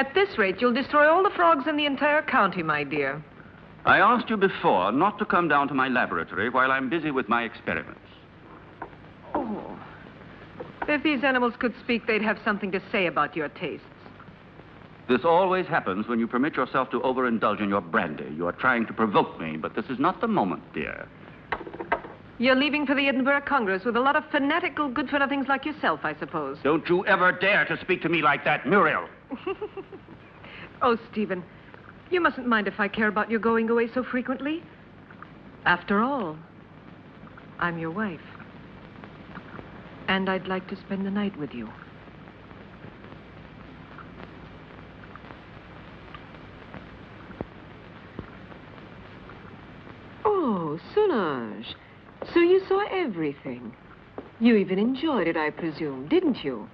At this rate, you'll destroy all the frogs in the entire county, my dear. I asked you before not to come down to my laboratory while I'm busy with my experiments. Oh. If these animals could speak, they'd have something to say about your tastes. This always happens when you permit yourself to overindulge in your brandy. You are trying to provoke me, but this is not the moment, dear. You're leaving for the Edinburgh Congress with a lot of fanatical good-for-nothings like yourself, I suppose. Don't you ever dare to speak to me like that, Muriel. Oh, Stephen, you mustn't mind if I care about your going away so frequently. After all, I'm your wife. And I'd like to spend the night with you. Oh, Solange. So you saw everything. You even enjoyed it, I presume, didn't you?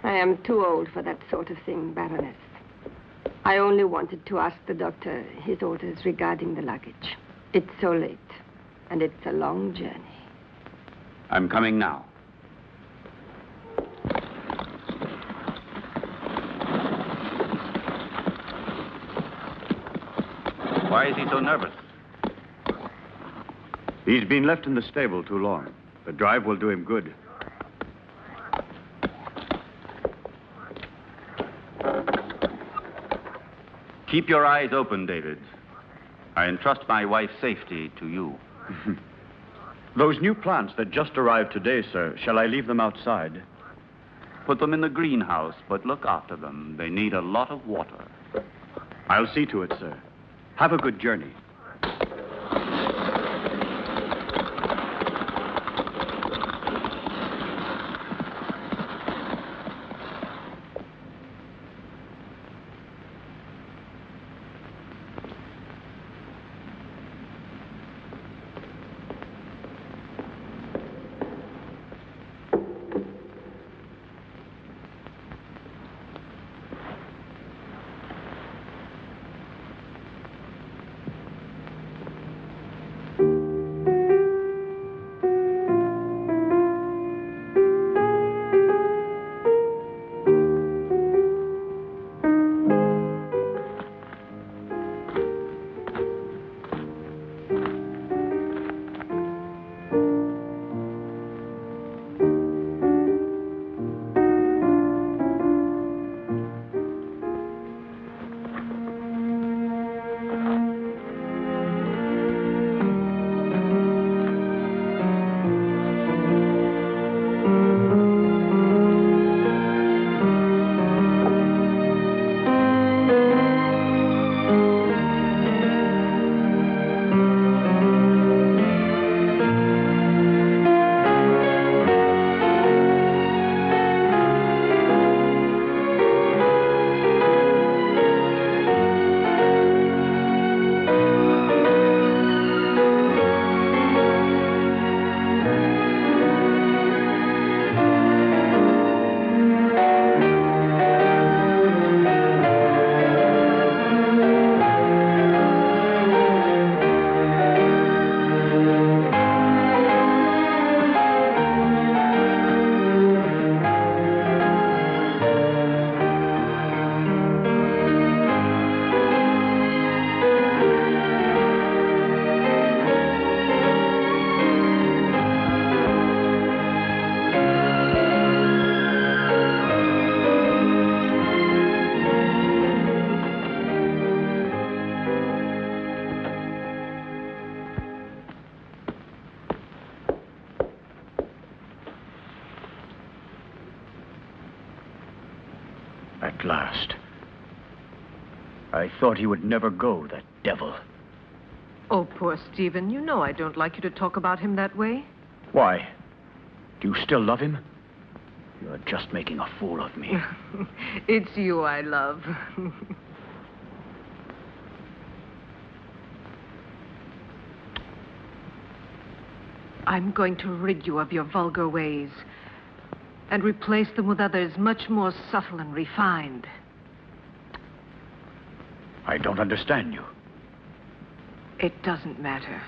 I am too old for that sort of thing, Baroness. I only wanted to ask the doctor his orders regarding the luggage. It's so late, and it's a long journey. I'm coming now. Why is he so nervous? He's been left in the stable too long. The drive will do him good. Keep your eyes open, David. I entrust my wife's safety to you. Those new plants that just arrived today, sir, shall I leave them outside? Put them in the greenhouse, but look after them. They need a lot of water. I'll see to it, sir. Have a good journey. At last. I thought he would never go, that devil. Oh, poor Stephen. You know I don't like you to talk about him that way. Why? Do you still love him? You're just making a fool of me. It's you I love. I'm going to rid you of your vulgar ways and replace them with others much more subtle and refined. I don't understand you. It doesn't matter.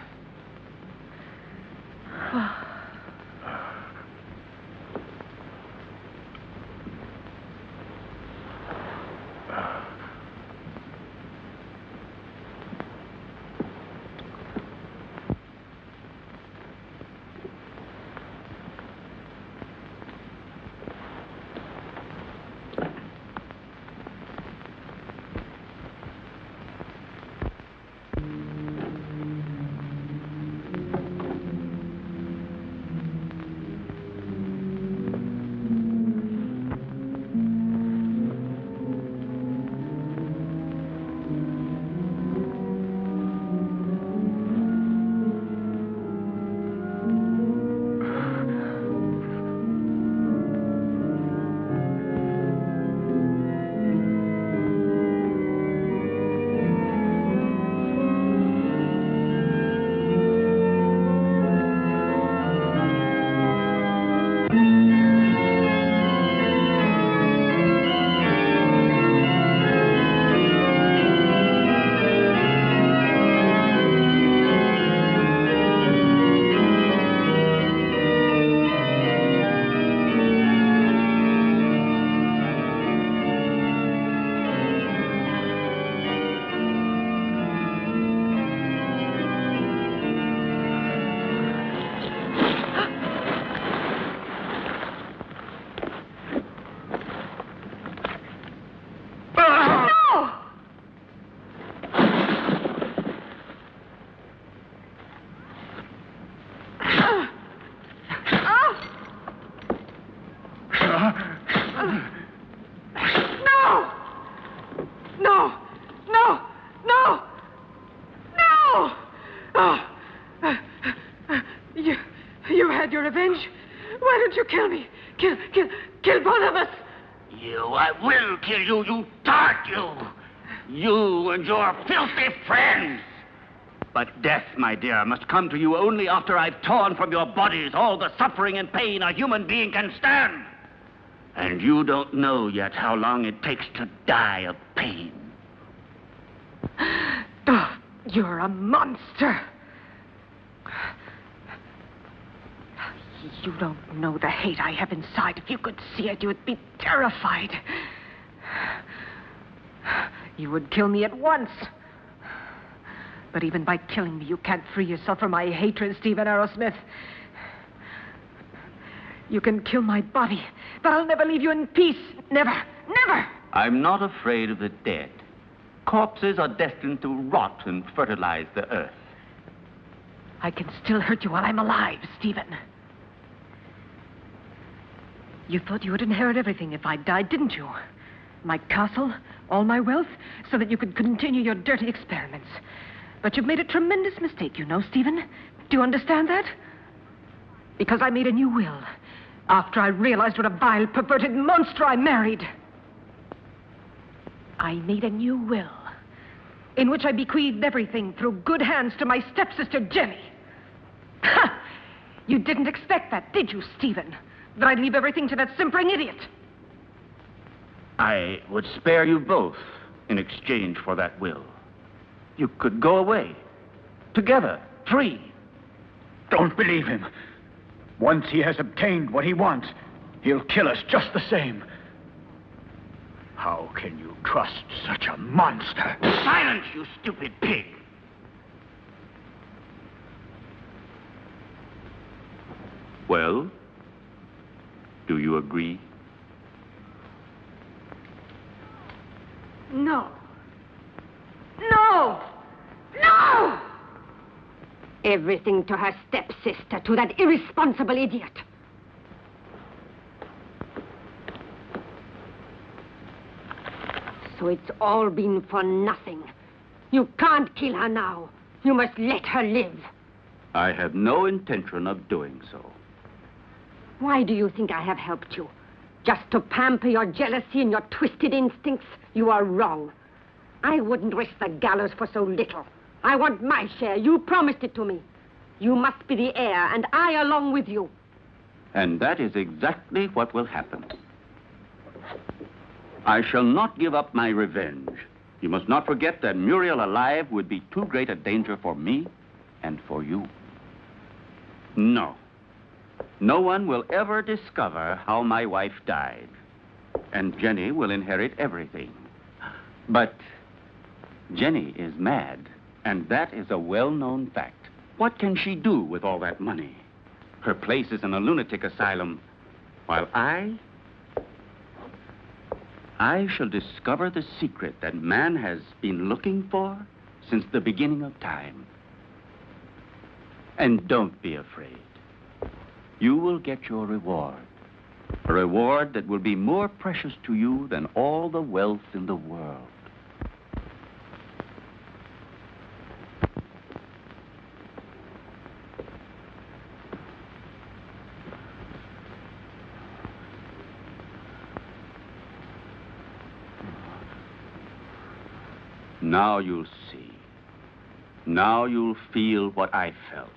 You had your revenge? Why didn't you kill me? Kill both of us! I will kill you, you dart, you! You and your filthy friends! But death, my dear, must come to you only after I've torn from your bodies all the suffering and pain a human being can stand. And you don't know yet how long it takes to die of pain. Oh, you're a monster. You don't know the hate I have inside. If you could see it, you would be terrified. You would kill me at once. But even by killing me, you can't free yourself from my hatred, Stephen Arrowsmith. You can kill my body, but I'll never leave you in peace. Never, never! I'm not afraid of the dead. Corpses are destined to rot and fertilize the earth. I can still hurt you while I'm alive, Stephen. You thought you would inherit everything if I died, didn't you? My castle, all my wealth, so that you could continue your dirty experiments. But you've made a tremendous mistake, you know, Stephen. Do you understand that? Because I made a new will after I realized what a vile, perverted monster I married. I made a new will in which I bequeathed everything through good hands to my stepsister, Jenny. Ha! You didn't expect that, did you, Stephen? That I'd leave everything to that simpering idiot? I would spare you both in exchange for that will. You could go away, together, free. Don't believe him. Once he has obtained what he wants, he'll kill us just the same. How can you trust such a monster? Silence, you stupid pig! Well, do you agree? No. No! No! Everything to her stepsister, to that irresponsible idiot. So it's all been for nothing. You can't kill her now. You must let her live. I have no intention of doing so. Why do you think I have helped you? Just to pamper your jealousy and your twisted instincts? You are wrong. I wouldn't risk the gallows for so little. I want my share. You promised it to me. You must be the heir, and I along with you. And that is exactly what will happen. I shall not give up my revenge. You must not forget that Muriel alive would be too great a danger for me and for you. No. No one will ever discover how my wife died. And Jenny will inherit everything. But Jenny is mad, and that is a well-known fact. What can she do with all that money? Her place is in a lunatic asylum, while I shall discover the secret that man has been looking for since the beginning of time. And don't be afraid. You will get your reward. A reward that will be more precious to you than all the wealth in the world. Now you'll see. Now you'll feel what I felt.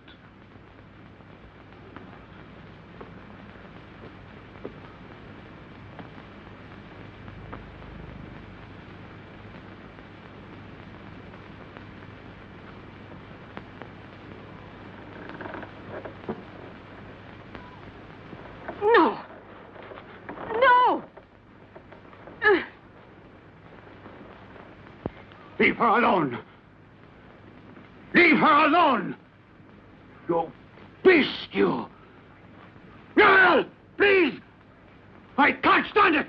No! No! Leave her alone! Leave her alone! You beast, you! Muriel! Please! I can't stand it!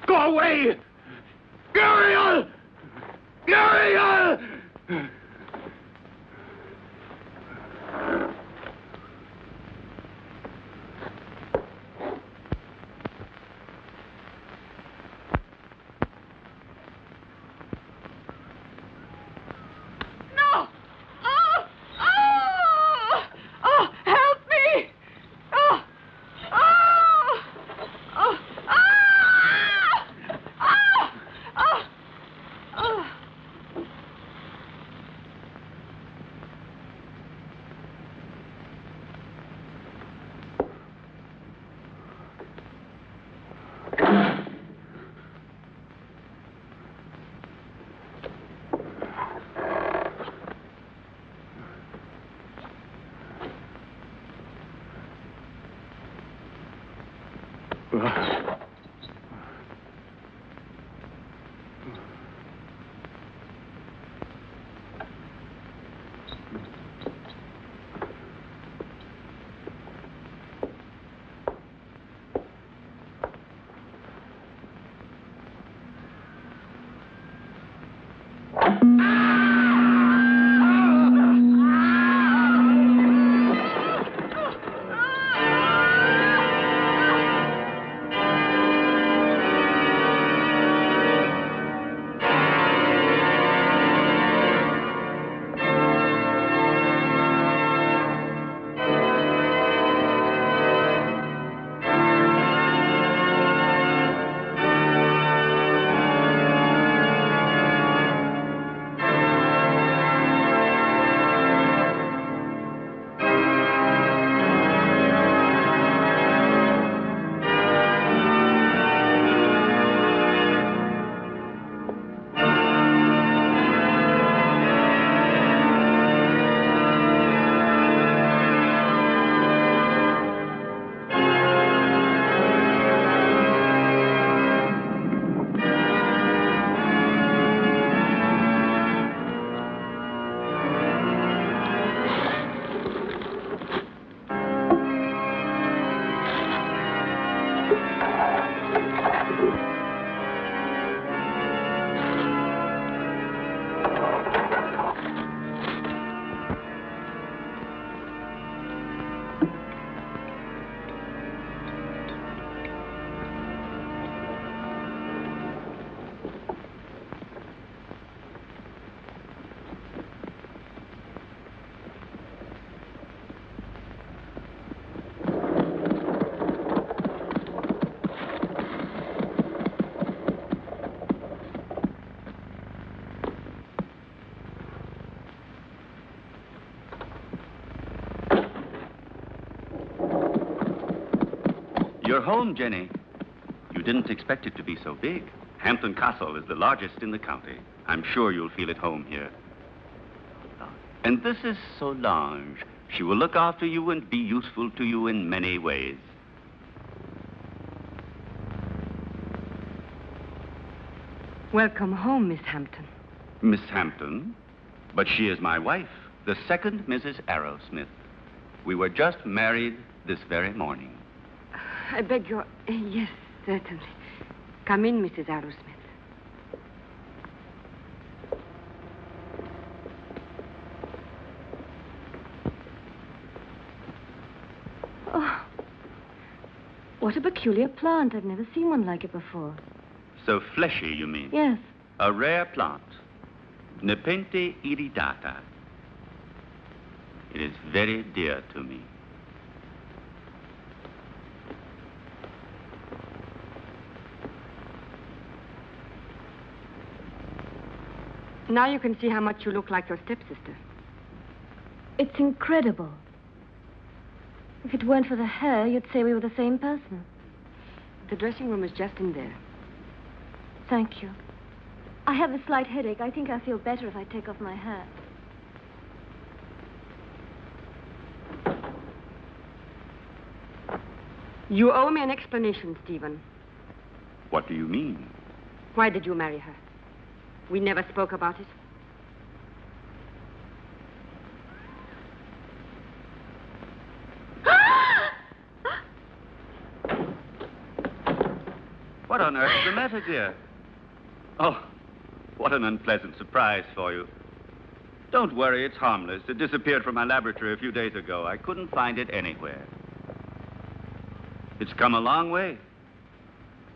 Go away! Muriel! Muriel! No! Oh! Oh! You're home, Jenny. You didn't expect it to be so big. Hampton Castle is the largest in the county. I'm sure you'll feel at home here. And this is Solange. She will look after you and be useful to you in many ways. Welcome home, Miss Hampton. Miss Hampton? But she is my wife, the second Mrs. Arrowsmith. We were just married this very morning. I beg your... Yes, certainly. Come in, Mrs. Arrowsmith. Oh, what a peculiar plant. I've never seen one like it before. So fleshy, you mean? Yes. A rare plant. Nepenthe iridata. It is very dear to me. Now you can see how much you look like your stepsister. It's incredible. If it weren't for the hair, you'd say we were the same person. The dressing room is just in there. Thank you. I have a slight headache. I think I'll feel better if I take off my hat. You owe me an explanation, Stephen. What do you mean? Why did you marry her? We never spoke about it. What on earth is the matter, dear? Oh, what an unpleasant surprise for you. Don't worry, it's harmless. It disappeared from my laboratory a few days ago. I couldn't find it anywhere. It's come a long way.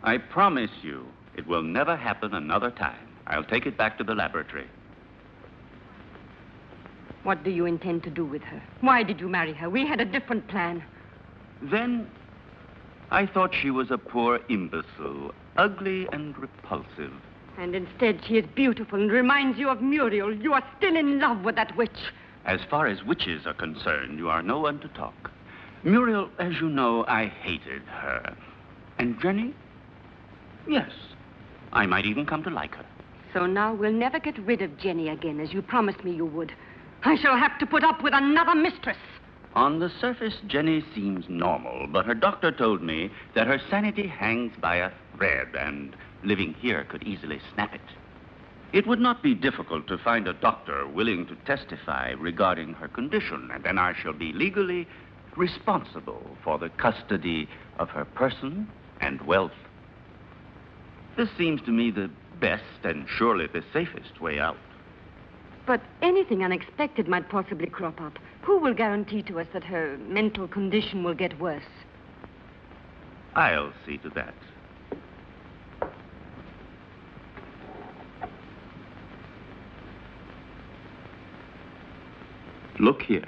I promise you, it will never happen another time. I'll take it back to the laboratory. What do you intend to do with her? Why did you marry her? We had a different plan. Then I thought she was a poor imbecile, ugly and repulsive. And instead, she is beautiful and reminds you of Muriel. You are still in love with that witch. As far as witches are concerned, you are no one to talk. Muriel, as you know, I hated her. And Jenny? Yes, I might even come to like her. So now we'll never get rid of Jenny again, as you promised me you would. I shall have to put up with another mistress. On the surface, Jenny seems normal, but her doctor told me that her sanity hangs by a thread, and living here could easily snap it. It would not be difficult to find a doctor willing to testify regarding her condition, and then I shall be legally responsible for the custody of her person and wealth. This seems to me the best and surely the safest way out. But anything unexpected might possibly crop up. Who will guarantee to us that her mental condition will get worse? I'll see to that. Look here.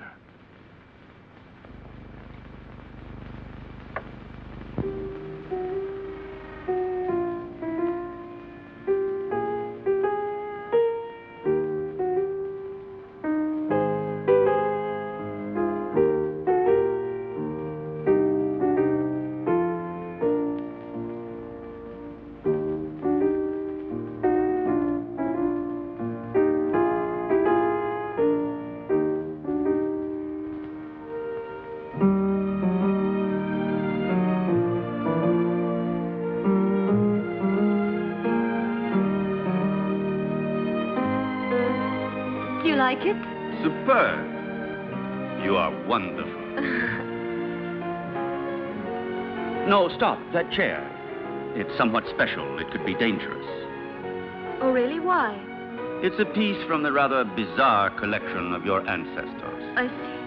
Do you like it? Superb. You are wonderful. No, stop. That chair. It's somewhat special. It could be dangerous. Oh, really? Why? It's a piece from the rather bizarre collection of your ancestors. I see.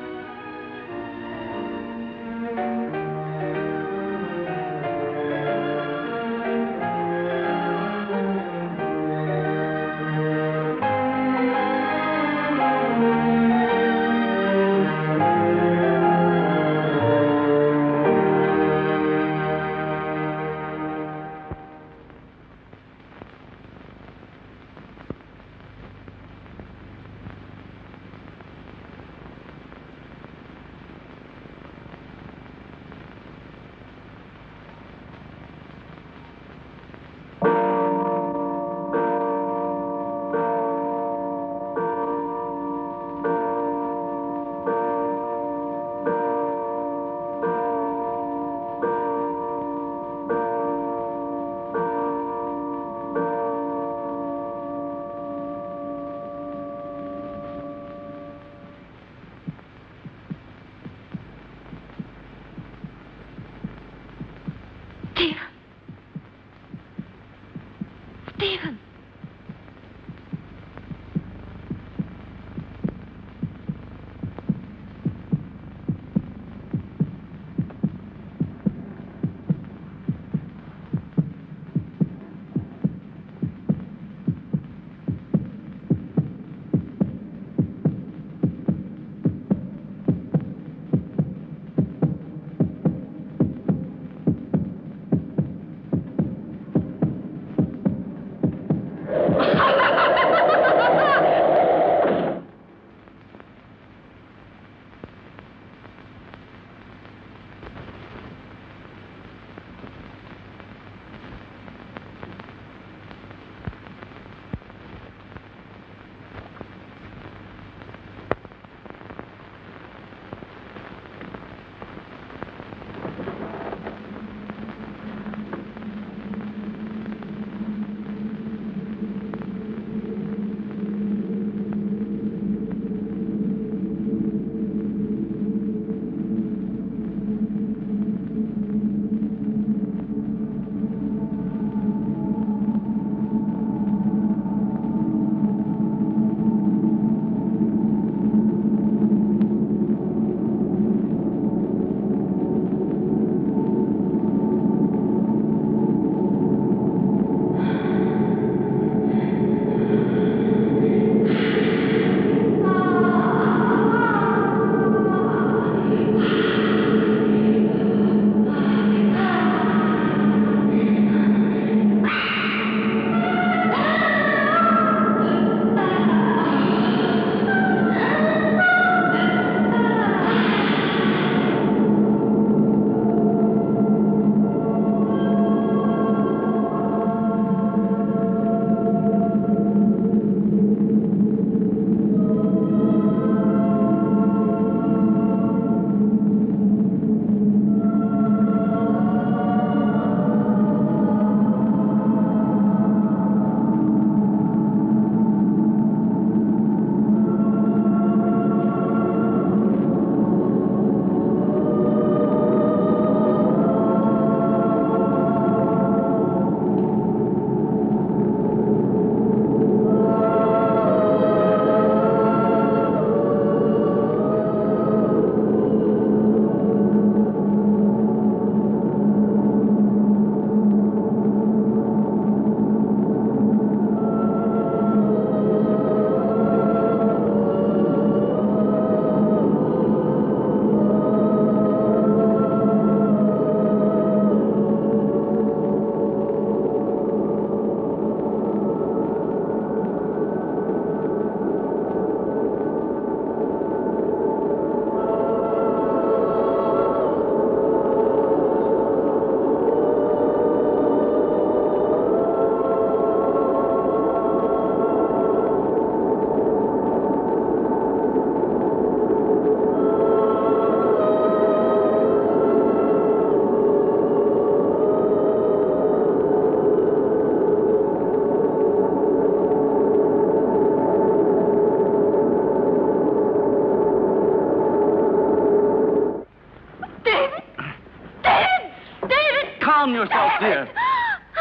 calm yourself, dear.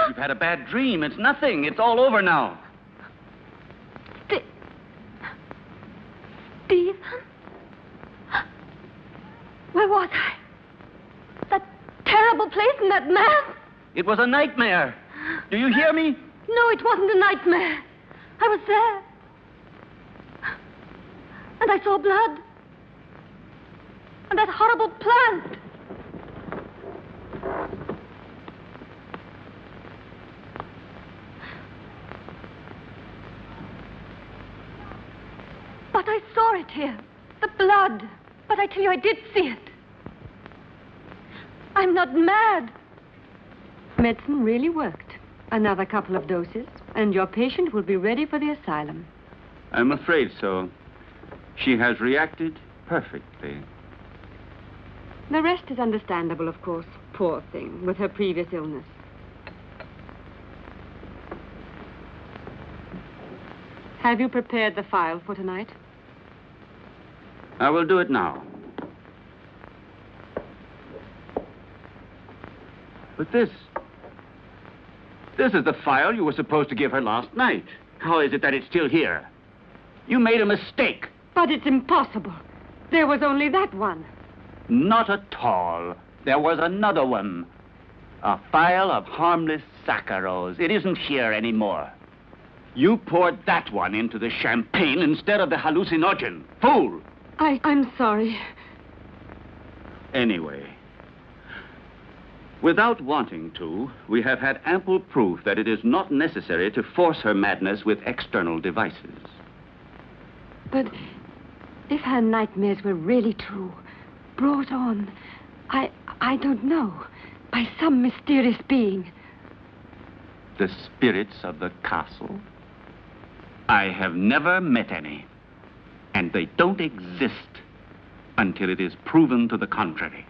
You've had a bad dream. It's nothing. It's all over now. Stephen? Where was I? That terrible place and that man? It was a nightmare. Do you hear me? No, it wasn't a nightmare. I was there. And I saw blood. And that horrible plant. But I saw it here. The blood. But I tell you, I did see it. I'm not mad. Medicine really worked. Another couple of doses, and your patient will be ready for the asylum. I'm afraid so. She has reacted perfectly. The rest is understandable, of course. Poor thing, with her previous illness. Have you prepared the file for tonight? I will do it now. But this is the file you were supposed to give her last night. How is it that it's still here? You made a mistake. But it's impossible. There was only that one. Not at all. There was another one. A file of harmless saccharos. It isn't here anymore. You poured that one into the champagne instead of the hallucinogen. Fool! I'm sorry. Anyway, without wanting to, we have had ample proof that it is not necessary to force her madness with external devices. But if her nightmares were really true, brought on, I don't know, by some mysterious being. The spirits of the castle? I have never met any. And they don't exist until it is proven to the contrary.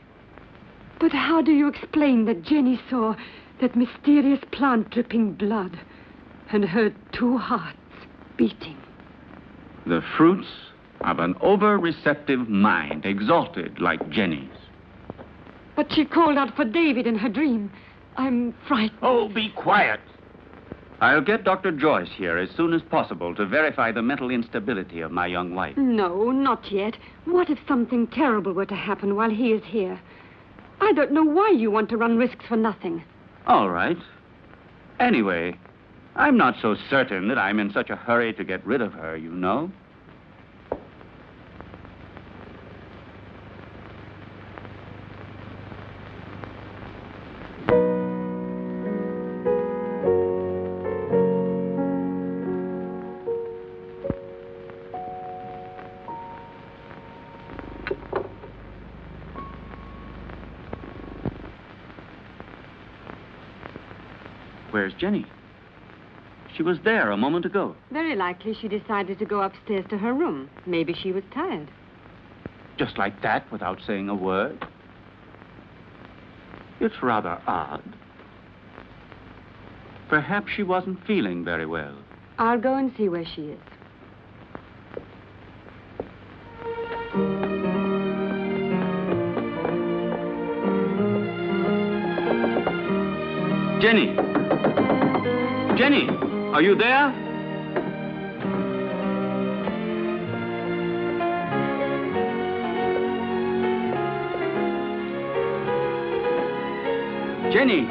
But how do you explain that Jenny saw that mysterious plant dripping blood and heard two hearts beating? The fruits of an over-receptive mind, exalted like Jenny's. But she called out for David in her dream. I'm frightened. Oh, be quiet. I'll get Dr. Joyce here as soon as possible to verify the mental instability of my young wife. No, not yet. What if something terrible were to happen while he is here? I don't know why you want to run risks for nothing. All right. Anyway, I'm not so certain that I'm in such a hurry to get rid of her, you know. Where's Jenny? She was there a moment ago. Very likely she decided to go upstairs to her room. Maybe she was tired. Just like that, without saying a word? It's rather odd. Perhaps she wasn't feeling very well. I'll go and see where she is. Jenny! Jenny, are you there? Jenny!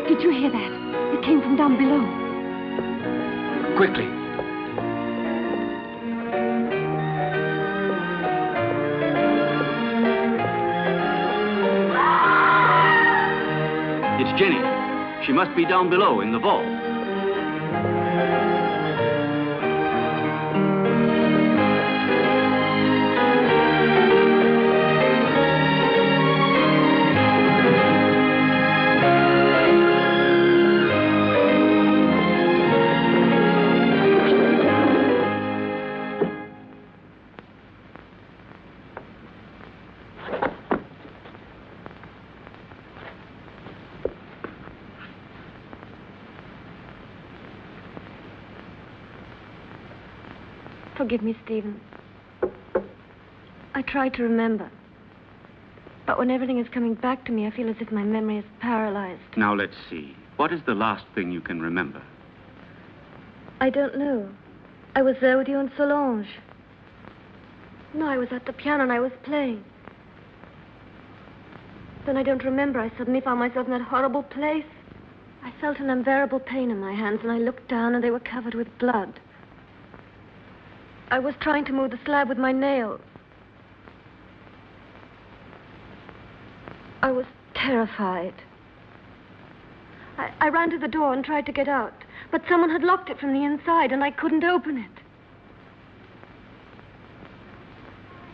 Did you hear that? It came from down below. Quickly. It's Jenny. She must be down below in the vault. Forgive me, Stephen. I tried to remember. But when everything is coming back to me, I feel as if my memory is paralyzed. Now, let's see. What is the last thing you can remember? I don't know. I was there with you and Solange. No, I was at the piano and I was playing. Then I don't remember. I suddenly found myself in that horrible place. I felt an unbearable pain in my hands, and I looked down, and they were covered with blood. I was trying to move the slab with my nails. I was terrified. I ran to the door and tried to get out, but someone had locked it from the inside, and I couldn't open it.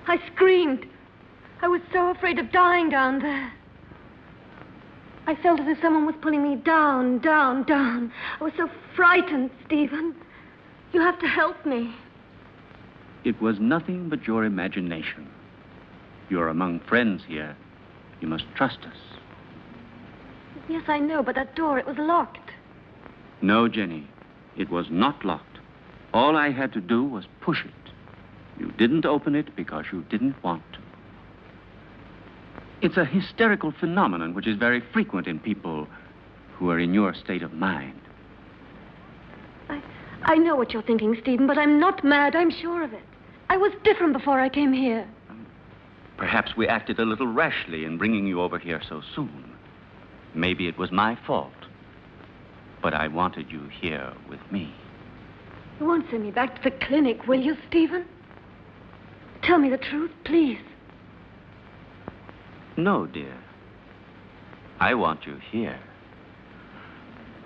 I screamed. I was so afraid of dying down there. I felt as if someone was pulling me down, down, down. I was so frightened, Stephen. You have to help me. It was nothing but your imagination. You're among friends here. You must trust us. Yes, I know, but that door, it was locked. No, Jenny. It was not locked. All I had to do was push it. You didn't open it because you didn't want to. It's a hysterical phenomenon which is very frequent in people who are in your state of mind. I know what you're thinking, Stephen, but I'm not mad. I'm sure of it. I was different before I came here. Perhaps we acted a little rashly in bringing you over here so soon. Maybe it was my fault. But I wanted you here with me. You won't send me back to the clinic, will you, Stephen? Tell me the truth, please. No, dear. I want you here.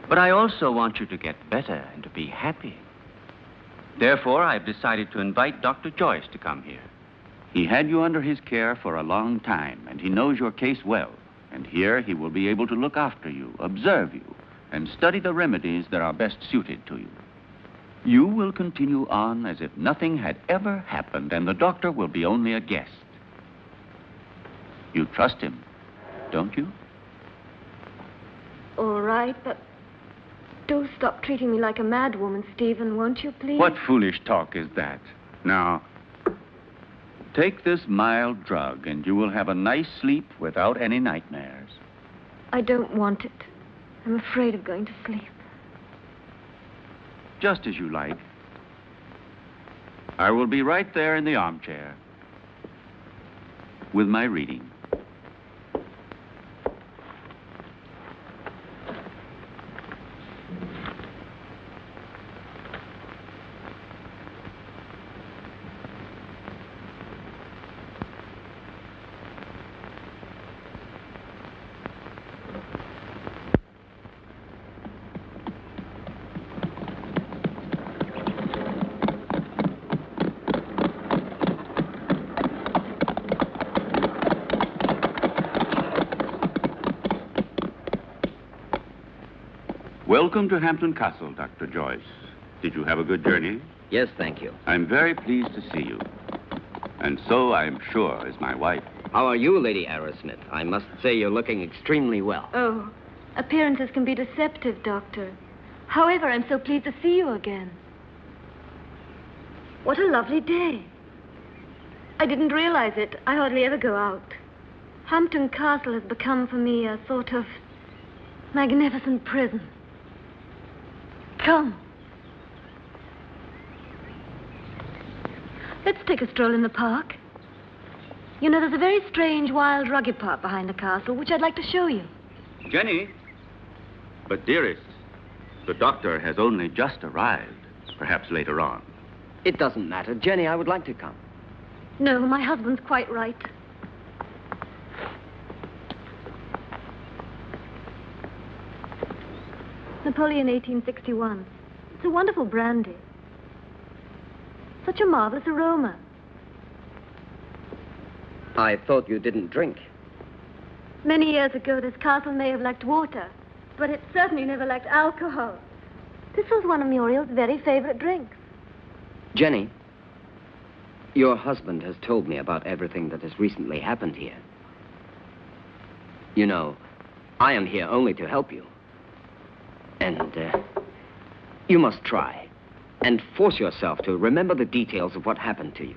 But I also want you to get better and to be happy. Therefore, I've decided to invite Dr. Joyce to come here. He had you under his care for a long time, and he knows your case well. And here he will be able to look after you, observe you, and study the remedies that are best suited to you. You will continue on as if nothing had ever happened, and the doctor will be only a guest. You trust him, don't you? All right, but do stop treating me like a mad woman, Stephen, won't you, please? What foolish talk is that? Now, take this mild drug, and you will have a nice sleep without any nightmares. I don't want it. I'm afraid of going to sleep. Just as you like. I will be right there in the armchair with my reading. Welcome to Hampton Castle, Dr. Joyce. Did you have a good journey? Yes, thank you. I'm very pleased to see you. And so, I'm sure, is my wife. How are you, Lady Arrowsmith? I must say you're looking extremely well. Oh, appearances can be deceptive, Doctor. However, I'm so pleased to see you again. What a lovely day. I didn't realize it. I hardly ever go out. Hampton Castle has become for me a sort of magnificent prison. Come. Let's take a stroll in the park. You know, there's a very strange, wild, rugged part behind the castle, which I'd like to show you. Jenny? But, dearest, the doctor has only just arrived. Perhaps later on. It doesn't matter. Jenny, I would like to come. No, my husband's quite right. Napoleon 1861. It's a wonderful brandy. Such a marvelous aroma. I thought you didn't drink. Many years ago, this castle may have lacked water, but it certainly never lacked alcohol. This was one of Muriel's very favorite drinks. Jenny, your husband has told me about everything that has recently happened here. You know, I am here only to help you. And you must try and force yourself to remember the details of what happened to you.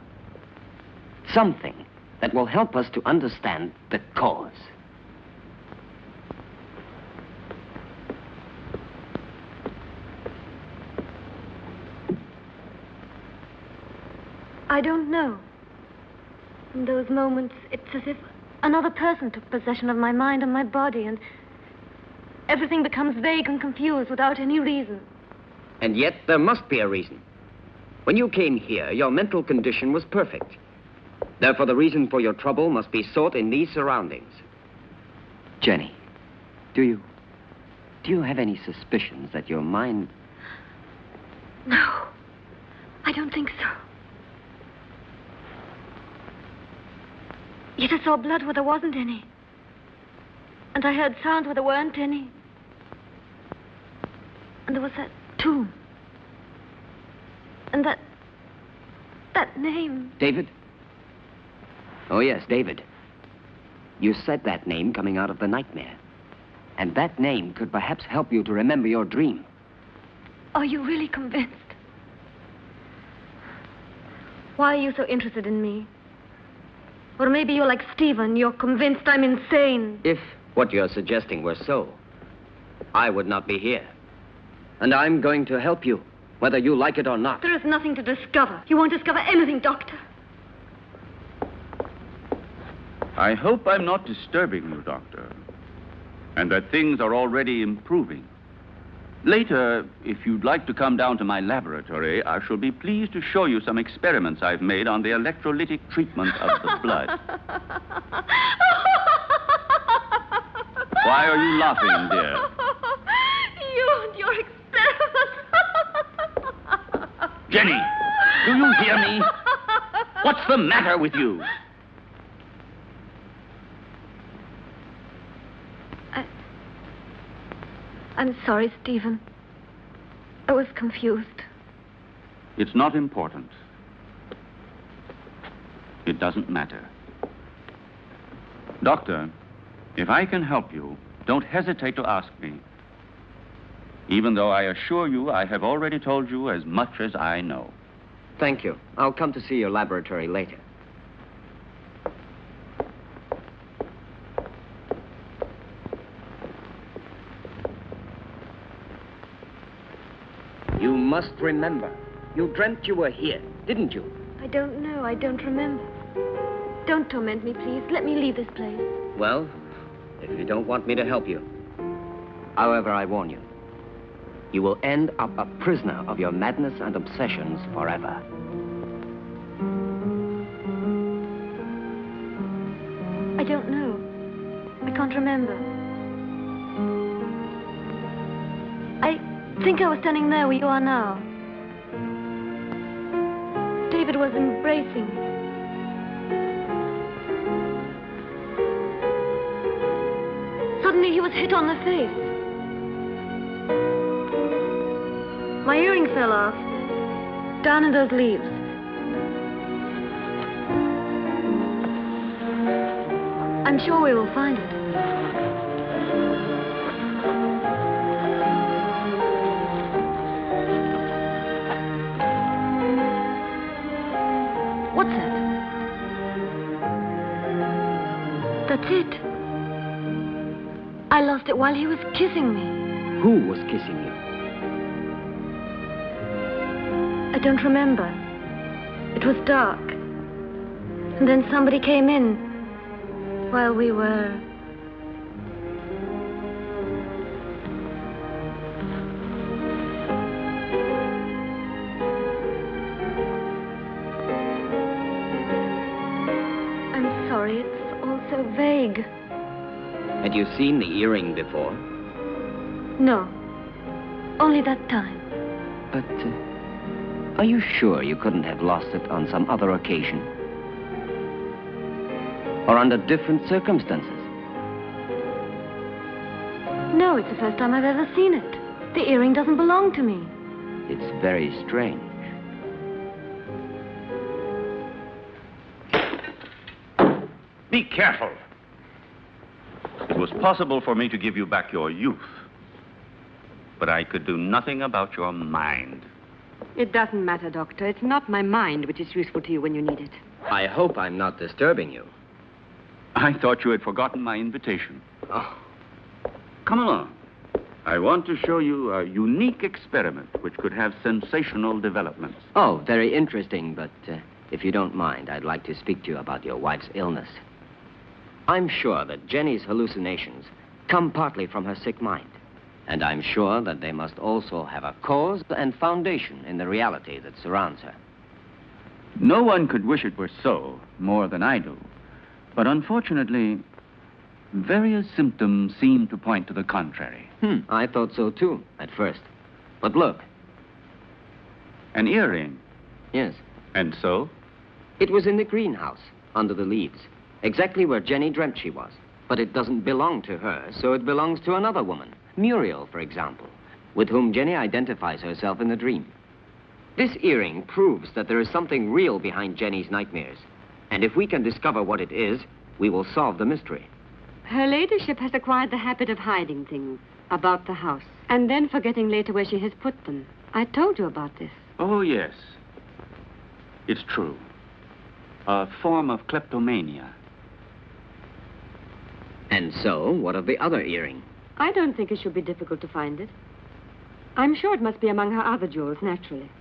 Something that will help us to understand the cause. I don't know. In those moments, it's as if another person took possession of my mind and my body, and everything becomes vague and confused without any reason. And yet, there must be a reason. When you came here, your mental condition was perfect. Therefore, the reason for your trouble must be sought in these surroundings. Jenny, do you have any suspicions that your mind... No, I don't think so. Yet I saw blood where there wasn't any. And I heard sounds where there weren't any. And there was that tomb. And that name. David? Oh, yes, David. You said that name coming out of the nightmare. And that name could perhaps help you to remember your dream. Are you really convinced? Why are you so interested in me? Or maybe you're like Stephen, you're convinced I'm insane. If what you're suggesting were so, I would not be here. And I'm going to help you, whether you like it or not. There is nothing to discover. You won't discover anything, Doctor. I hope I'm not disturbing you, Doctor, and that things are already improving. Later, if you'd like to come down to my laboratory, I shall be pleased to show you some experiments I've made on the electrolytic treatment of the blood. Why are you laughing, dear? You and your experiments. Jenny, do you hear me? What's the matter with you? I'm sorry, Stephen. I was confused. It's not important. It doesn't matter. Doctor, if I can help you, don't hesitate to ask me. Even though I assure you I have already told you as much as I know. Thank you. I'll come to see your laboratory later. You must remember. You dreamt you were here, didn't you? I don't know. I don't remember. Don't torment me, please. Let me leave this place. Well, if you don't want me to help you. However, I warn you. You will end up a prisoner of your madness and obsessions forever. I don't know. I can't remember. I think I was standing there where you are now. David was embracing me. Suddenly he was hit on the face. My earring fell off, down in those leaves. I'm sure we will find it. What's that? That's it. I lost it while he was kissing me. Who was kissing you? I don't remember. It was dark. And then somebody came in while we were... I'm sorry, it's all so vague. Had you seen the earring before? No, only that time. But, are you sure you couldn't have lost it on some other occasion? Or under different circumstances? No, it's the first time I've ever seen it. The earring doesn't belong to me. It's very strange. Be careful. It was possible for me to give you back your youth, but I could do nothing about your mind. It doesn't matter, Doctor. It's not my mind which is useful to you when you need it. I hope I'm not disturbing you. I thought you had forgotten my invitation. Oh, Come along. I want to show you a unique experiment which could have sensational developments. oh, very interesting, but if you don't mind, I'd like to speak to you about your wife's illness. I'm sure that Jenny's hallucinations come partly from her sick mind. And I'm sure that they must also have a cause and foundation in the reality that surrounds her. No one could wish it were so more than I do. But unfortunately, various symptoms seem to point to the contrary. I thought so too, at first. But look. An earring. Yes. And so? It was in the greenhouse, under the leaves, exactly where Jenny dreamt she was. But it doesn't belong to her, so it belongs to another woman, Muriel, for example, with whom Jenny identifies herself in the dream. This earring proves that there is something real behind Jenny's nightmares. And if we can discover what it is, we will solve the mystery. Her ladyship has acquired the habit of hiding things about the house and then forgetting later where she has put them. I told you about this. Oh, yes. It's true. A form of kleptomania. And so, what of the other earring? I don't think it should be difficult to find it. I'm sure it must be among her other jewels, naturally.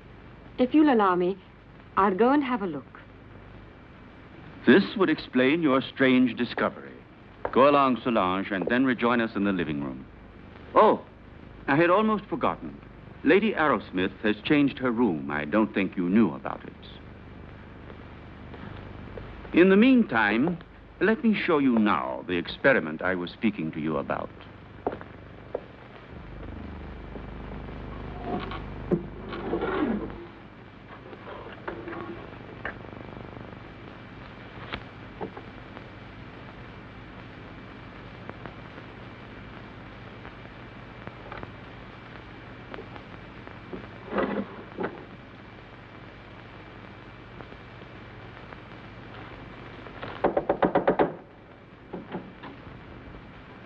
If you'll allow me, I'll go and have a look. This would explain your strange discovery. Go along, Solange, and then rejoin us in the living room. Oh, I had almost forgotten. Lady Arrowsmith has changed her room. I don't think you knew about it. In the meantime, let me show you now the experiment I was speaking to you about.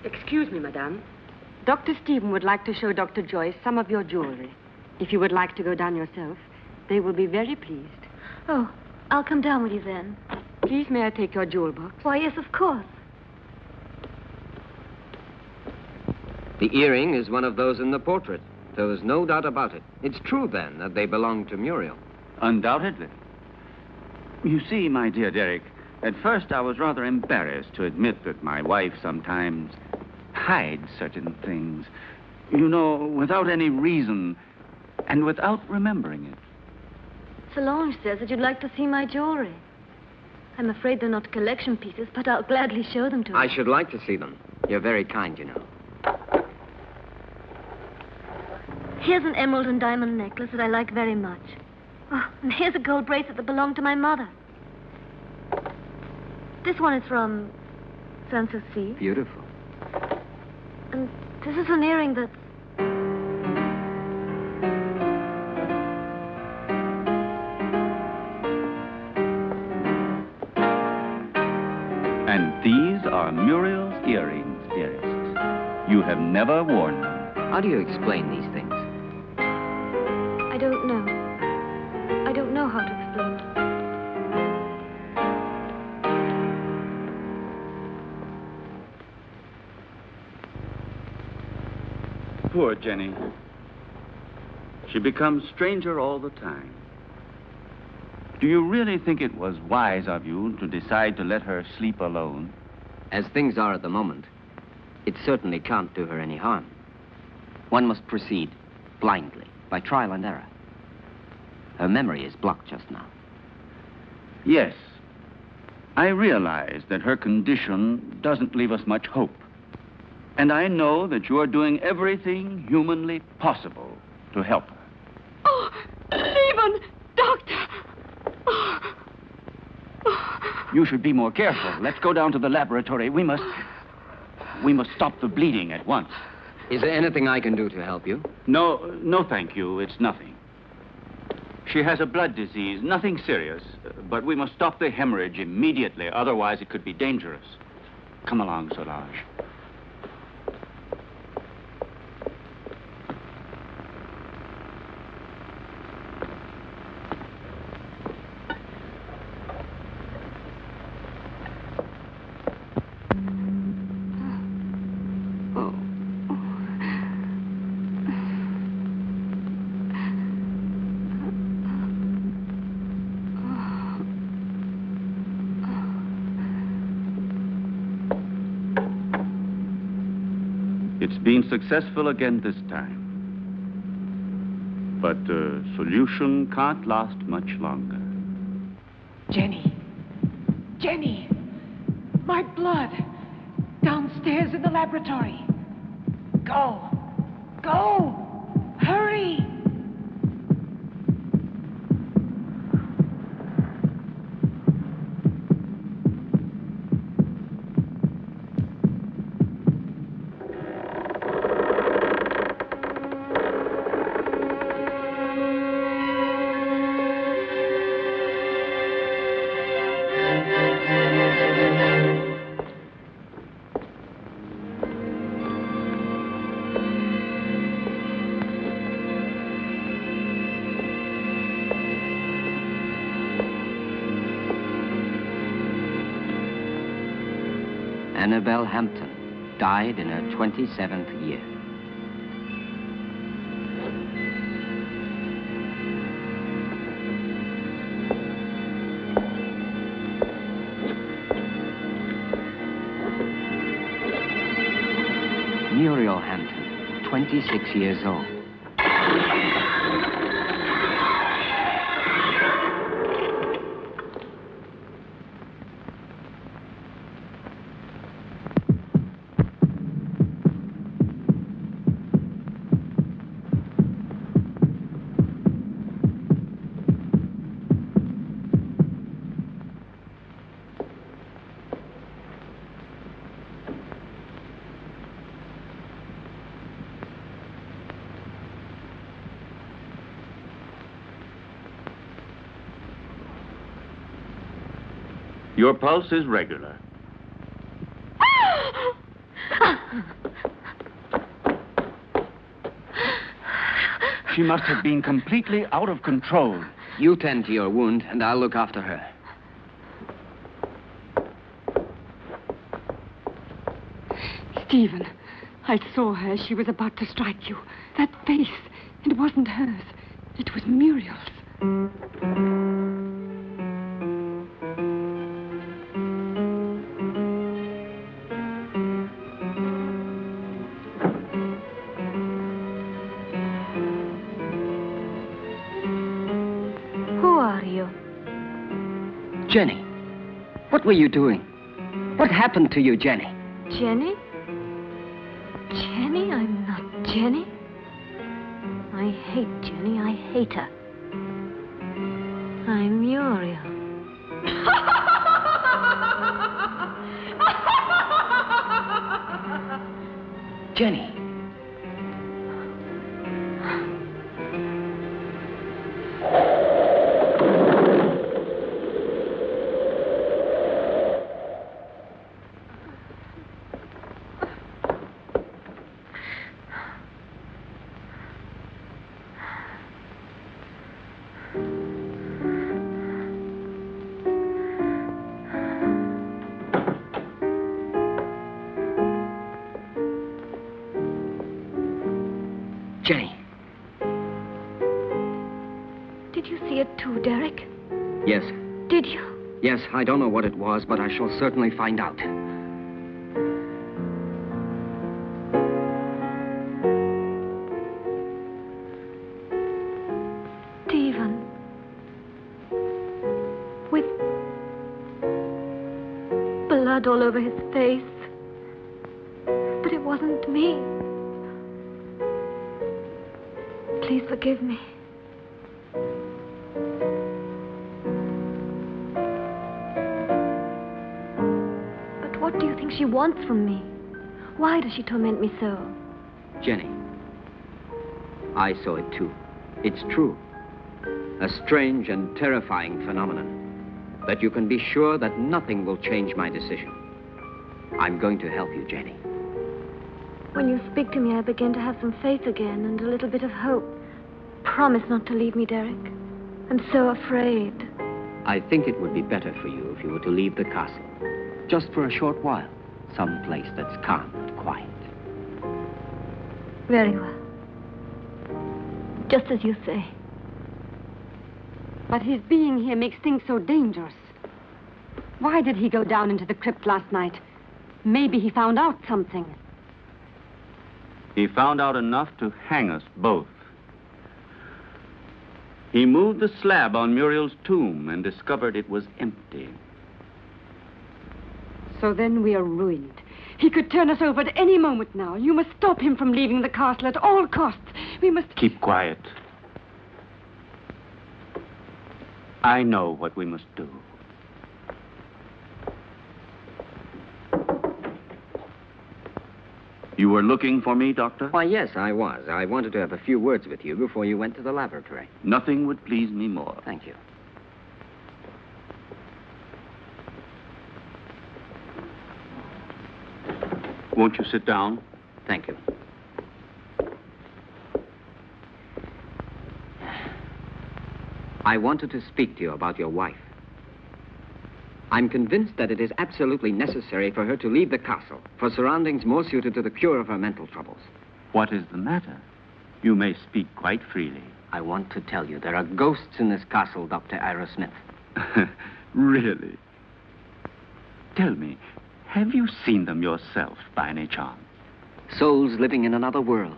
Excuse me, madame. Dr. Stephen would like to show Dr. Joyce some of your jewelry. If you would like to go down yourself, they will be very pleased. Oh, I'll come down with you then. Please, may I take your jewel box? Why, yes, of course. The earring is one of those in the portrait. There's no doubt about it. It's true, then, that they belong to Muriel. Undoubtedly. You see, my dear Derek, at first I was rather embarrassed to admit that my wife sometimes hides certain things. You know, without any reason and without remembering it. Solange says that you'd like to see my jewelry. I'm afraid they're not collection pieces, but I'll gladly show them to you. I should like to see them. You're very kind, you know. Here's an emerald and diamond necklace that I like very much. Oh, and here's a gold bracelet that belonged to my mother. This one is from Sanssouci. Beautiful. And this is an earring that's... And these are Muriel's earrings, dearest. You have never worn them. How do you explain these things? I don't know. I don't know how to explain it. Poor Jenny. She becomes stranger all the time. Do you really think it was wise of you to decide to let her sleep alone? As things are at the moment, it certainly can't do her any harm. One must proceed blindly, by trial and error. Her memory is blocked just now. Yes. I realize that her condition doesn't leave us much hope. And I know that you're doing everything humanly possible to help her. Oh, Stephen! Doctor! You should be more careful. Let's go down to the laboratory. We must stop the bleeding at once. Is there anything I can do to help you? No, thank you. It's nothing. She has a blood disease, nothing serious. But we must stop the hemorrhage immediately. Otherwise, it could be dangerous. Come along, Solange. It's been successful again this time. But the solution can't last much longer. Jenny. Jenny! My blood! Downstairs in the laboratory. Go! Go! Hurry! Annabelle Hampton died in her 27th year. Muriel Hampton, 26 years old. Your pulse is regular. She must have been completely out of control. You tend to your wound, and I'll look after her. Stephen, I saw her as she was about to strike you. That face, it wasn't hers. It was Muriel's. Who are you? Jenny, what were you doing? What happened to you, Jenny? Jenny? Jenny? I'm not Jenny. I hate Jenny. I hate her. I'm Muriel. Jenny. Jenny. Did you see it too, Derek? Yes. Did you? Yes, I don't know what it was, but I shall certainly find out. Stephen. With blood all over his face. But it wasn't me. Please forgive me. But what do you think she wants from me? Why does she torment me so? Jenny, I saw it too. It's true. A strange and terrifying phenomenon. But you can be sure that nothing will change my decision. I'm going to help you, Jenny. When you speak to me, I begin to have some faith again and a little bit of hope. Promise not to leave me, Derek. I'm so afraid. I think it would be better for you if you were to leave the castle. Just for a short while. Some place that's calm and quiet. Very well. Just as you say. But his being here makes things so dangerous. Why did he go down into the crypt last night? Maybe he found out something. He found out enough to hang us both. He moved the slab on Muriel's tomb and discovered it was empty. So then we are ruined. He could turn us over at any moment now. You must stop him from leaving the castle at all costs. We must... Keep quiet. I know what we must do. You were looking for me, Doctor? Why, yes, I was. I wanted to have a few words with you before you went to the laboratory. Nothing would please me more. Thank you. Won't you sit down? Thank you. I wanted to speak to you about your wife. I'm convinced that it is absolutely necessary for her to leave the castle for surroundings more suited to the cure of her mental troubles. What is the matter? You may speak quite freely. I want to tell you there are ghosts in this castle, Dr. Ira Smith. Really? Tell me, have you seen them yourself by any chance? Souls living in another world,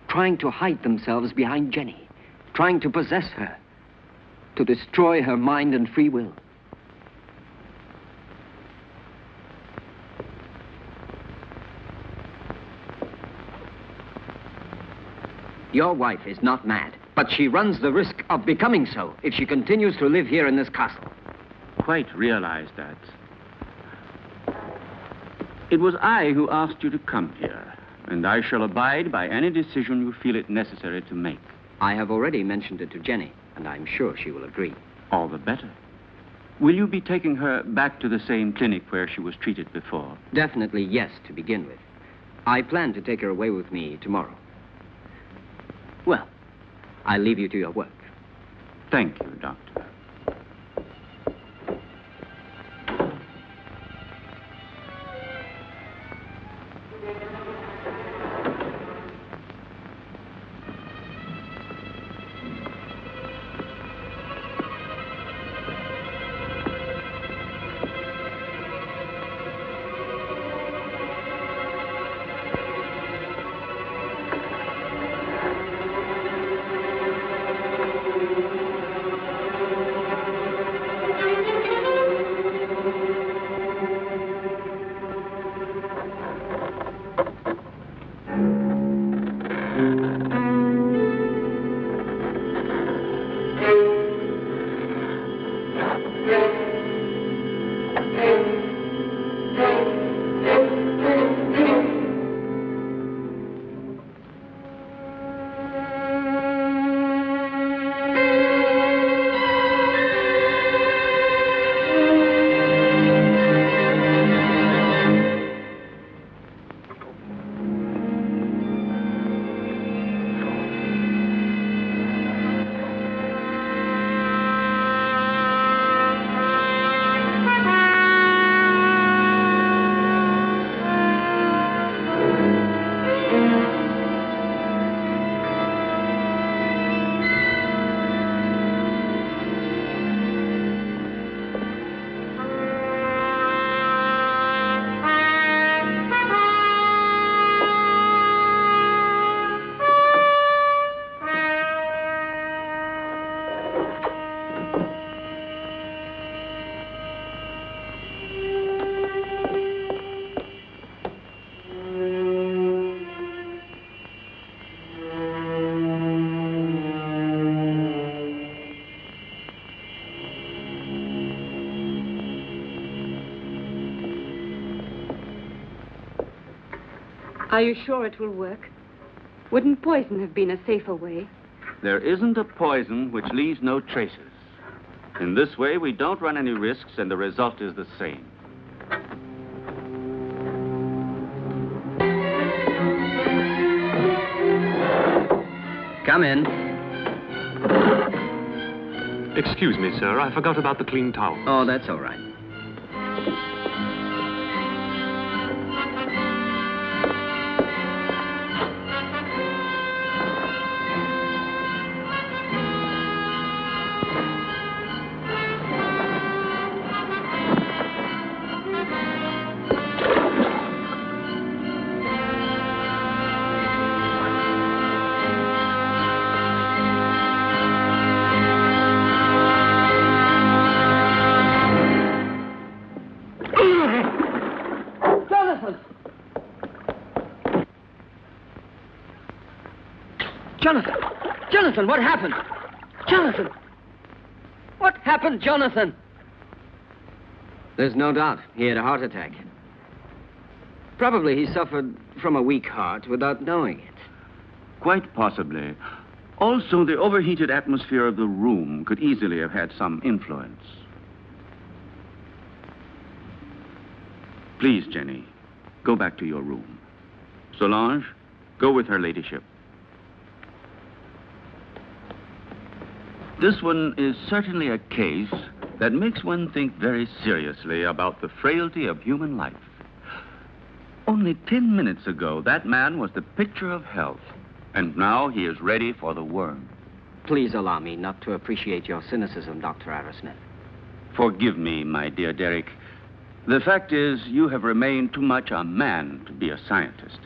trying to hide themselves behind Jenny, trying to possess her, to destroy her mind and free will. Your wife is not mad, but she runs the risk of becoming so if she continues to live here in this castle. Quite realize that. It was I who asked you to come here, and I shall abide by any decision you feel it necessary to make. I have already mentioned it to Jenny, and I'm sure she will agree. All the better. Will you be taking her back to the same clinic where she was treated before? Definitely yes, to begin with. I plan to take her away with me tomorrow. Well, I'll leave you to your work. Thank you, Doctor. Are you sure it will work? Wouldn't poison have been a safer way? There isn't a poison which leaves no traces. In this way, we don't run any risks, and the result is the same. Come in. Excuse me, sir. I forgot about the clean towel. Oh, that's all right. Jonathan! Jonathan, what happened? Jonathan! What happened, Jonathan? There's no doubt he had a heart attack. Probably he suffered from a weak heart without knowing it. Quite possibly. Also, the overheated atmosphere of the room could easily have had some influence. Please, Jenny, go back to your room. Solange, go with her ladyship. This one is certainly a case that makes one think very seriously about the frailty of human life. Only 10 minutes ago, that man was the picture of health, and now he is ready for the worm. Please allow me not to appreciate your cynicism, Dr. Arrowsmith. Forgive me, my dear Derek. The fact is, you have remained too much a man to be a scientist.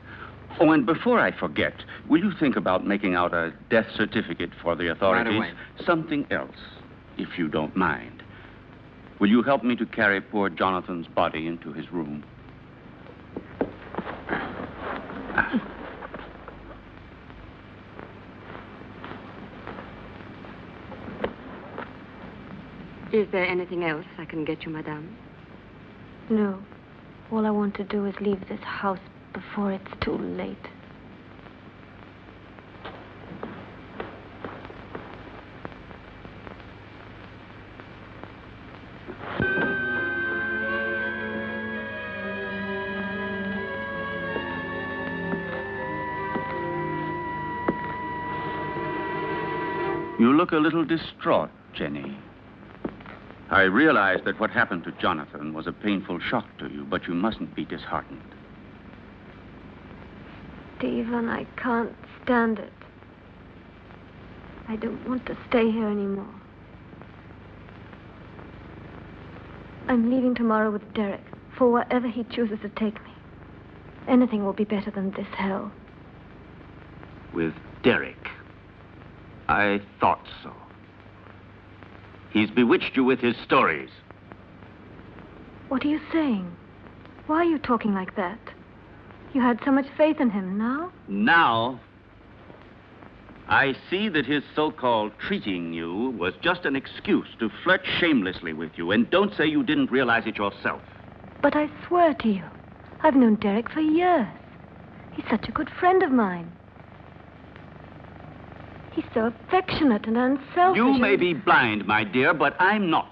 Oh, and before I forget, will you think about making out a death certificate for the authorities? Right away. Something else, if you don't mind. Will you help me to carry poor Jonathan's body into his room? Is there anything else I can get you, madame? No. All I want to do is leave this house before it's too late. You look a little distraught, Jenny. I realize that what happened to Jonathan was a painful shock to you, but you mustn't be disheartened. Stephen, I can't stand it. I don't want to stay here anymore. I'm leaving tomorrow with Derek for wherever he chooses to take me. Anything will be better than this hell. With Derek? I thought so. He's bewitched you with his stories. What are you saying? Why are you talking like that? You had so much faith in him. Now? Now, I see that his so-called treating you was just an excuse to flirt shamelessly with you, and don't say you didn't realize it yourself. But I swear to you, I've known Derek for years. He's such a good friend of mine. He's so affectionate and unselfish. You may be blind, my dear, but I'm not.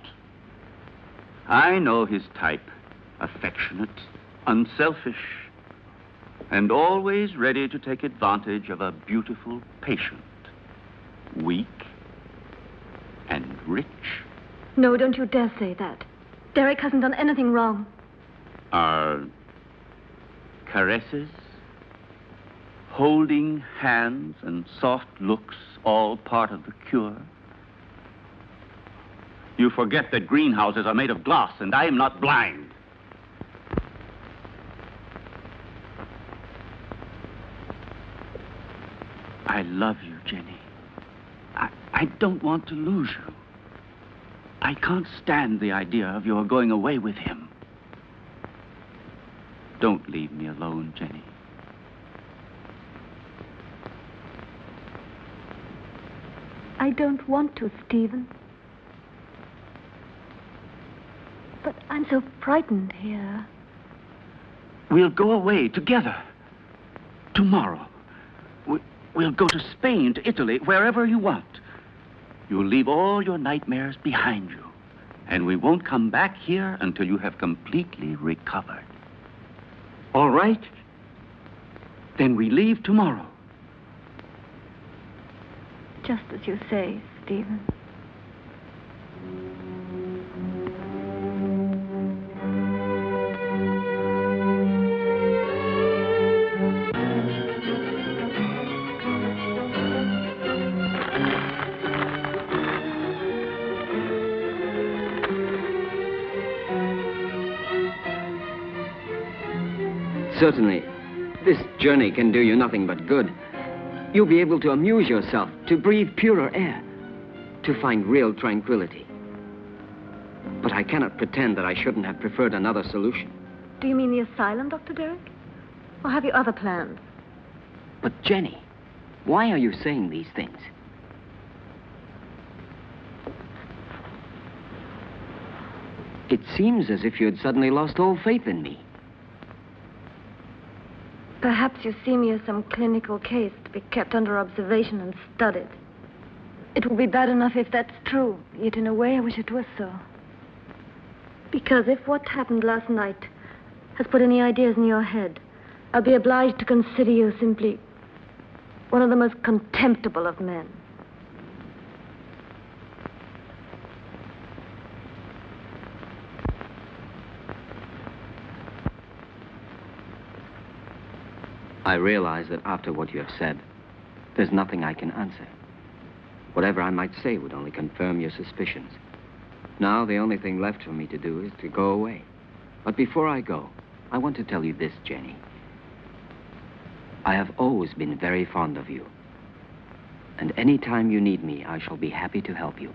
I know his type. Affectionate, unselfish, and always ready to take advantage of a beautiful patient. Weak and rich. No, don't you dare say that. Derek hasn't done anything wrong. Are caresses, holding hands, and soft looks all part of the cure? You forget that greenhouses are made of glass, and I am not blind. I love you, Jenny. I don't want to lose you. I can't stand the idea of your going away with him. Don't leave me alone, Jenny. I don't want to, Stephen. But I'm so frightened here. We'll go away together. Tomorrow. We'll go to Spain, to Italy, wherever you want. You'll leave all your nightmares behind you. And we won't come back here until you have completely recovered. All right? Then we leave tomorrow. Just as you say, Stephen. Certainly, this journey can do you nothing but good. You'll be able to amuse yourself, to breathe purer air, to find real tranquility. But I cannot pretend that I shouldn't have preferred another solution. Do you mean the asylum, Dr. Derek? Or have you other plans? But Jenny, Why are you saying these things? It seems as if you had suddenly lost all faith in me. Perhaps you see me as some clinical case to be kept under observation and studied. It will be bad enough if that's true, yet in a way I wish it was so. Because if what happened last night has put any ideas in your head, I'll be obliged to consider you simply one of the most contemptible of men. I realize that after what you have said, there's nothing I can answer. Whatever I might say would only confirm your suspicions. Now, the only thing left for me to do is to go away. But before I go, I want to tell you this, Jenny. I have always been very fond of you. And any time you need me, I shall be happy to help you.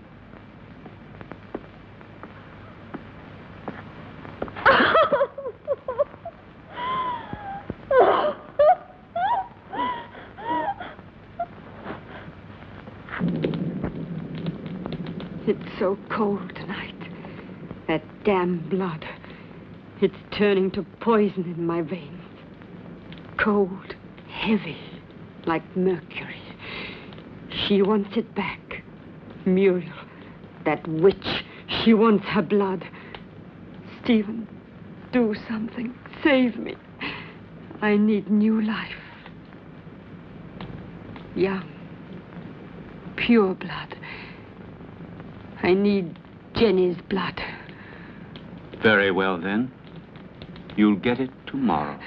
It's so cold tonight. That damn blood. It's turning to poison in my veins. Cold, heavy, like mercury. She wants it back. Muriel, that witch, she wants her blood. Stephen, do something. Save me. I need new life. Young, pure blood. I need Jenny's blood. Very well, then. You'll get it tomorrow.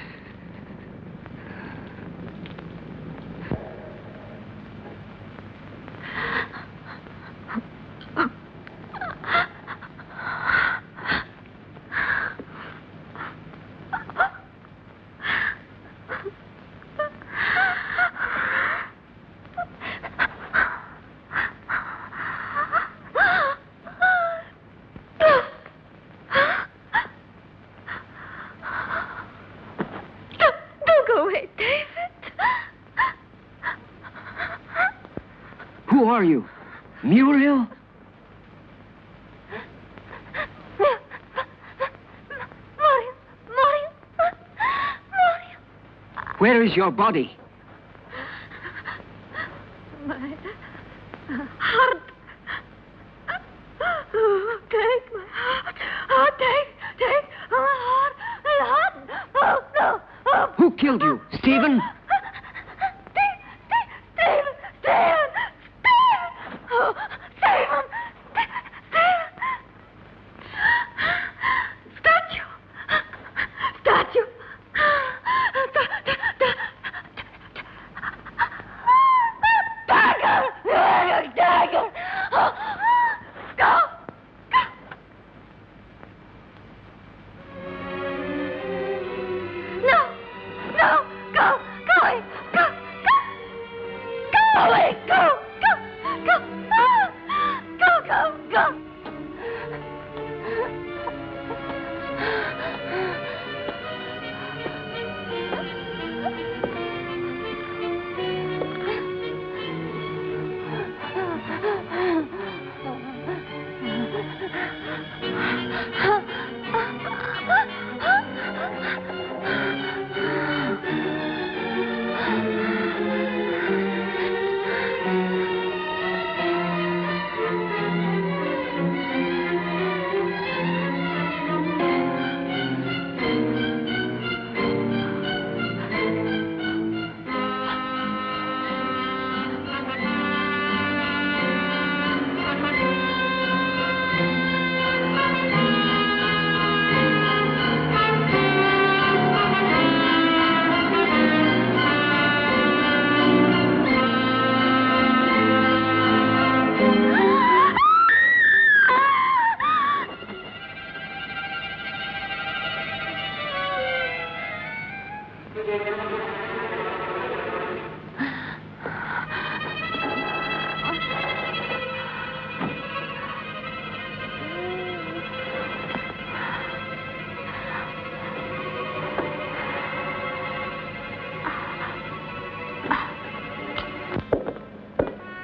Who are you? Muriel? Where is your body? My heart. Oh, take my heart. Oh, take my heart. My heart. Oh, no. Oh. Who killed you? Stephen?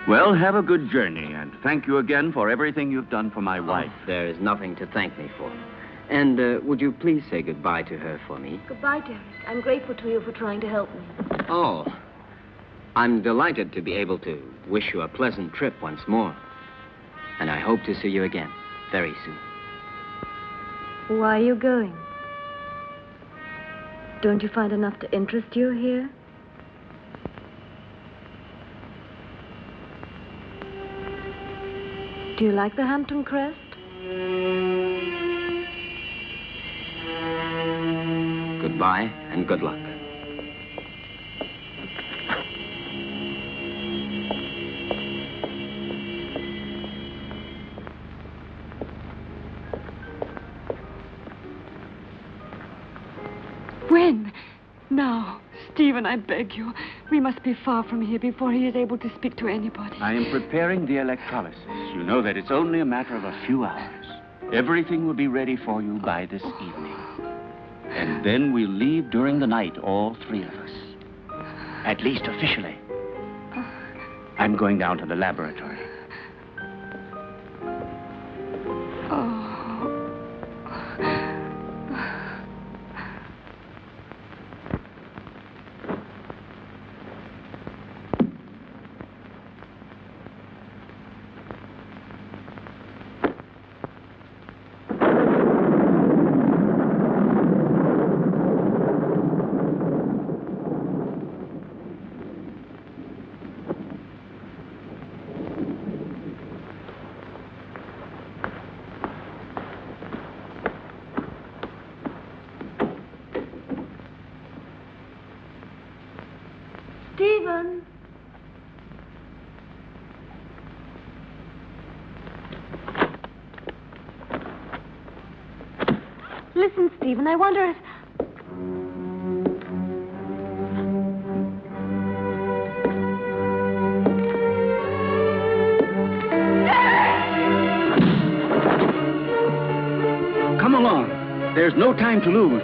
Well, have a good journey, and thank you again for everything you've done for my wife. There is nothing to thank me for. And would you please say goodbye to her for me? Goodbye, Derek. I'm grateful to you for trying to help me. Oh, I'm delighted to be able to wish you a pleasant trip once more. And I hope to see you again very soon. Why are you going? Don't you find enough to interest you here? Do you like the Hampton Crest? Goodbye and good luck. When? Now. Stephen, I beg you. We must be far from here before he is able to speak to anybody. I am preparing the electrolysis. You know that it's only a matter of a few hours. Everything will be ready for you by this evening. And then we'll leave during the night, all three of us. At least officially. I'm going down to the laboratory. Stephen! Listen, Stephen, I wonder if... Come along. There's no time to lose.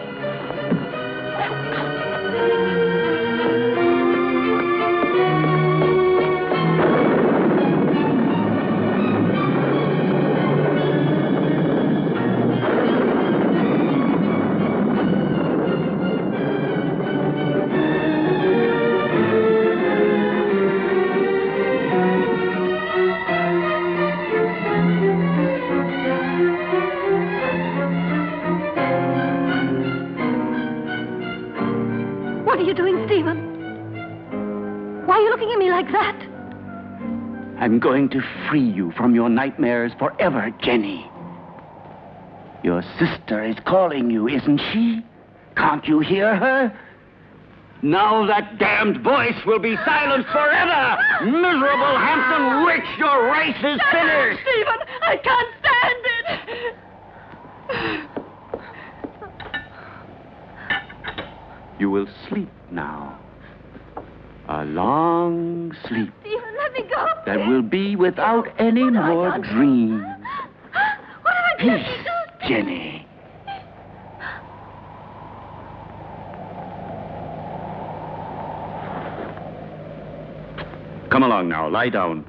What are you doing, Stephen? Why are you looking at me like that? I'm going to free you from your nightmares forever, Jenny. Your sister is calling you, isn't she? Can't you hear her? Now that damned voice will be silenced forever! Miserable Hampton witch, your race is finished! Stephen, I can't stand it! You will sleep now. A long sleep Stephen, let me go. that will be without any What have I more done? dreams. What have I done? Peace, Jenny. Come along now, lie down.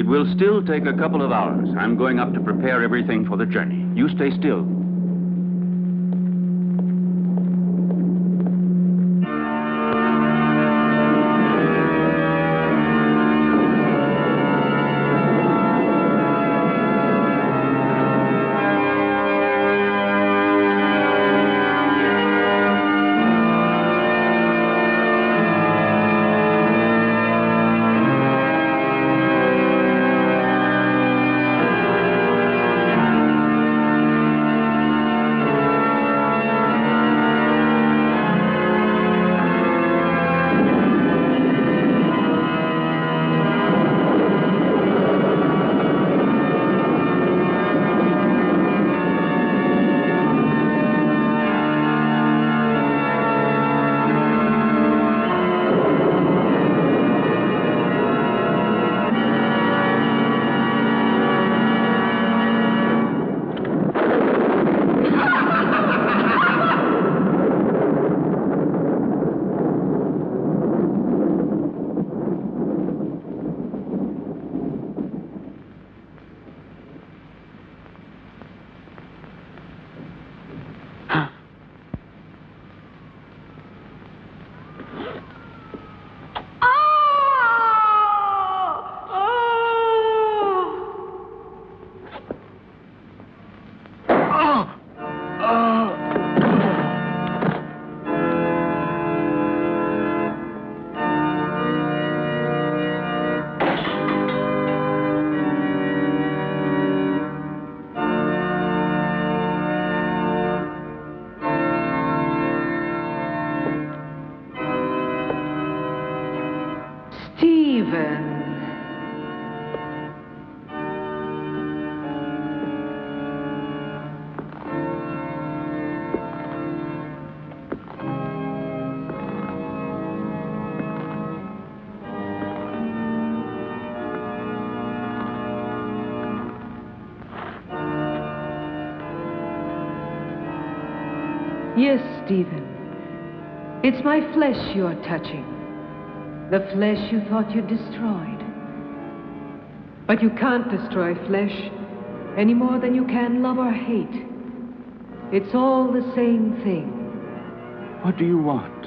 It will still take a couple of hours. I'm going up to prepare everything for the journey. You stay still. Yes, Stephen. It's my flesh you're touching. The flesh you thought you destroyed. But you can't destroy flesh any more than you can love or hate. It's all the same thing. What do you want?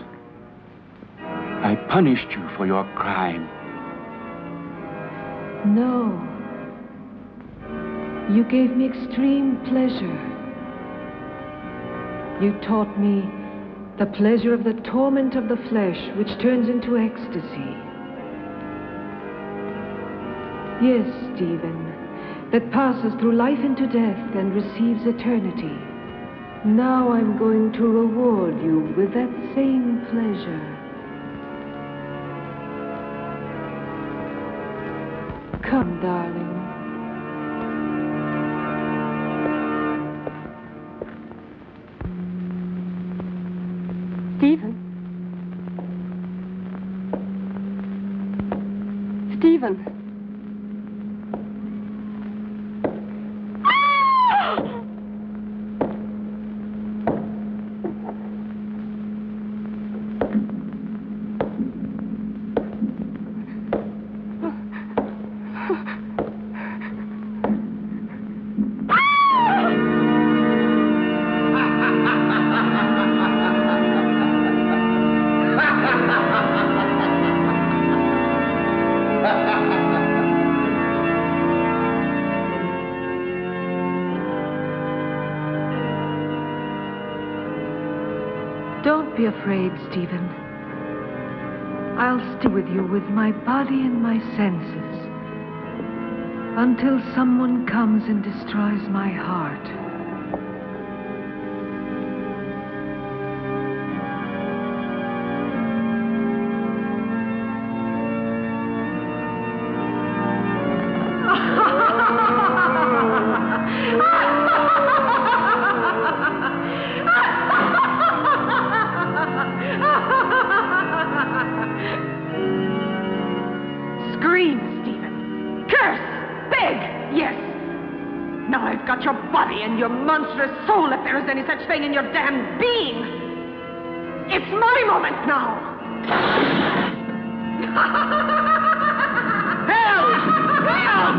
I punished you for your crime. No. You gave me extreme pleasure. You taught me the pleasure of the torment of the flesh, which turns into ecstasy. Yes, Stephen, that passes through life into death and receives eternity. Now I'm going to reward you with that same pleasure. Come, darling. Stephen. Stephen. Don't be afraid, Stephen. I'll stay with you with my body and my senses until someone comes and destroys my heart. Scream, Stephen. Curse. Beg. Yes. Now I've got your body and your monstrous soul, if there is any such thing in your damned being. It's my moment now. Help! Help!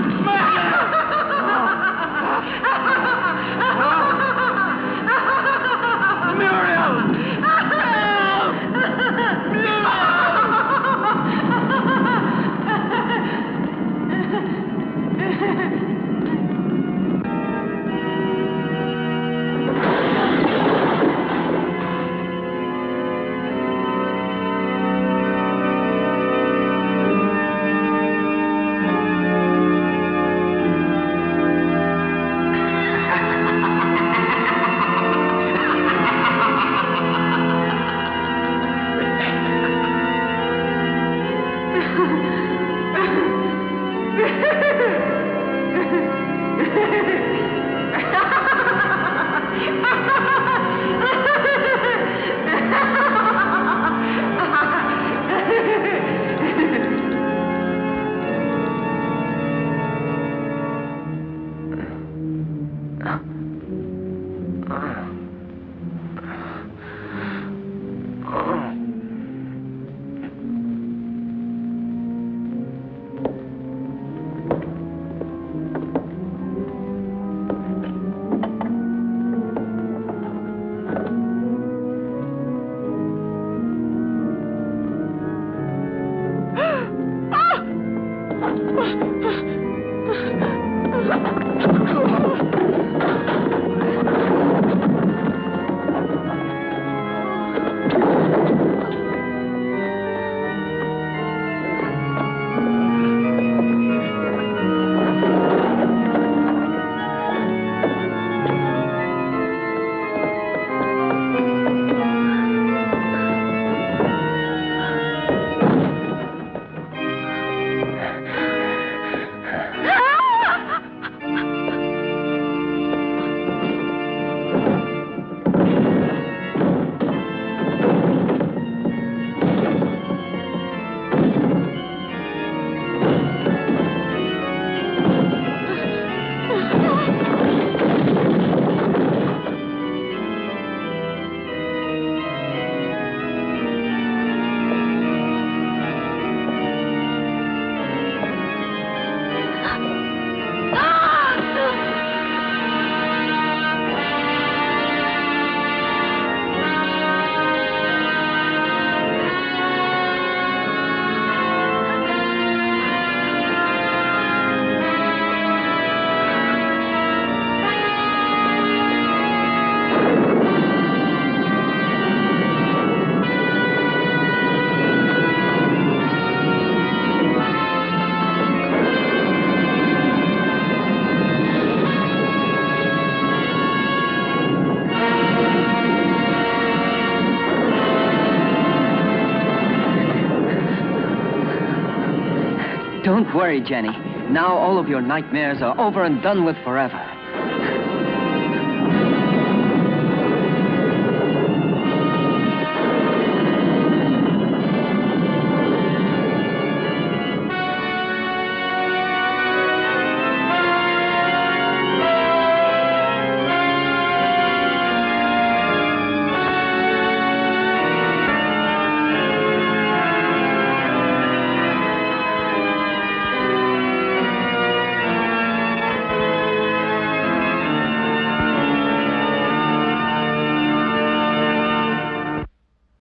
Don't worry, Jenny. Now all of your nightmares are over and done with forever.